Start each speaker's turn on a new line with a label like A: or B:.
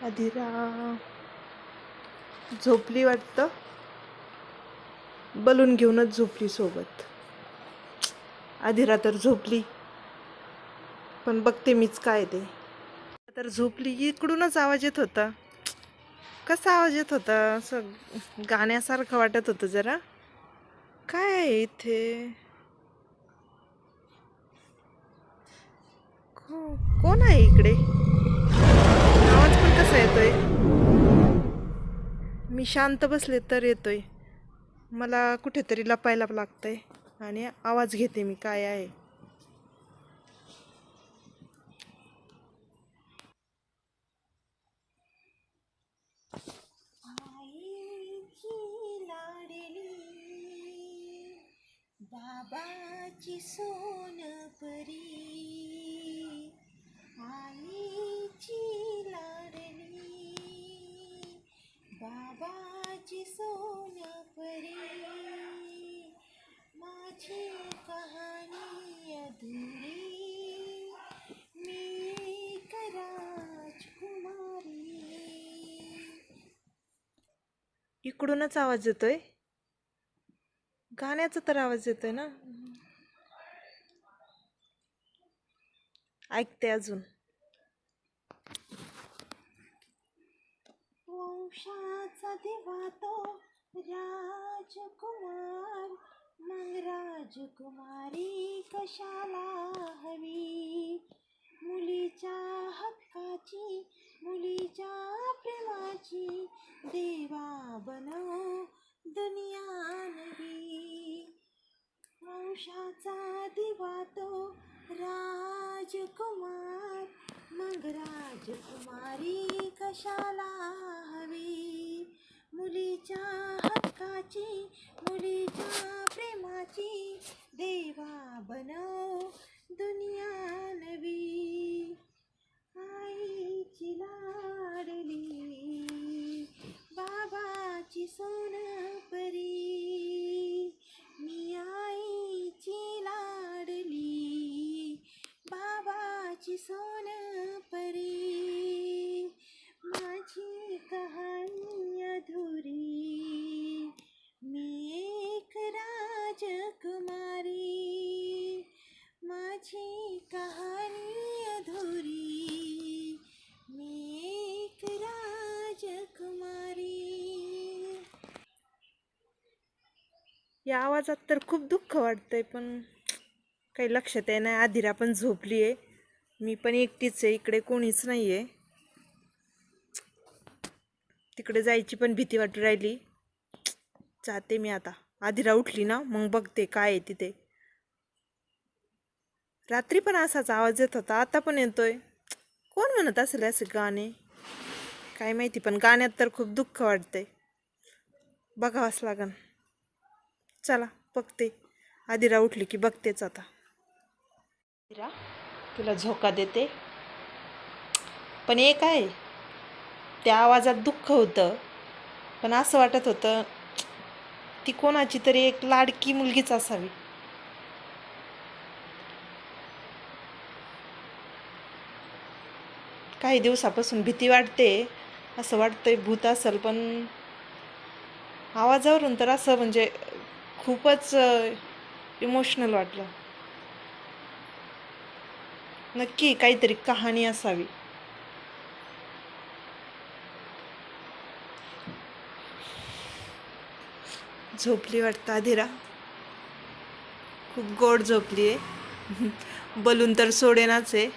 A: अधिरा झोपली वाटतं. बलून घेऊनच झोपली सोबत. अधिरा तर झोपली, पण बघते मीच काय ते. तर झोपली. इकडूनच आवाज येत होता. कसा आवाज येत होता? असं गाण्यासारखं वाटत होतं जरा. काय आहे इथे? कोण आहे इकडे? आवाज पण कसा येतोय? मी शांत बसले तर येतोय. मला कुठेतरी लपायला लागतंय आणि आवाज घेते मी काय आहे. बाबाची सोनपरी, आईची लाडली, बाबाची सोनपरी, माझी कहाणी अधुरी, मी राजकुमारी. इकडूनच आवाज येतोय. गाण्याचा तर आवाज येतोय ना. ऐकते अजून. वंशाचा दिवा तो राजकुमार, मग राजकुमारी कशाला हवी? मुलीच्या हक्काची, मुलीच्या प्रेमाची, देवा बनव दुनिया नवी. वंशाचा दिवा तो राजकुमार, मग राजकुमारी कशाला हवी? मुलीच्या हक्काची, मुलीच्या प्रेमाची, देवा बनव दुनिया नवी. आईची लाडली, बाबाची सोनपरी, मी आईची लाडली, बाबाची सोनपरी, माझी कहाणी अधुरी, मी एक राजकुमारी, माझी कहाणी अधुरी, मी एक राजकुमारी. या आवाजात तर खूप दुःख वाटतंय, पण काही लक्षात आहे नाही. अधिरा पण झोपली आहे, मी पण एकटीच आहे, इकडे कोणीच नाही आहे. तिकडे जायची पण भीती वाटू राहिली. जाते मी आता. अधिरा उठली ना मग बघते काय आहे तिथे. रात्री पण असाच आवाज येत होता, आता पण येतोय. कोण म्हणत असेल असे गाणे काय माहिती, पण गाण्यात तर खूप दुःख वाटतंय. बघावंच लागन. चला बघते. अधिरा उठली की बघतेच आता. अधिरा तुला झोका देते, पण एक आहे, त्या आवाजात दुःख होतं, पण असं वाटत होतं ती कोणाची तरी एक लाडकी मुलगीच असावी. काही दिवसापासून भीती वाटते, असं वाटतंय भूत असेल, पण आवाजावरून तर असं म्हणजे खूपच इमोशनल वाटलं. नक्की काहीतरी कहाणी असावी. झोपली वाटतं अधिरा, खूप गोड झोपली आहे. बलून तर सोडेनाच आहे.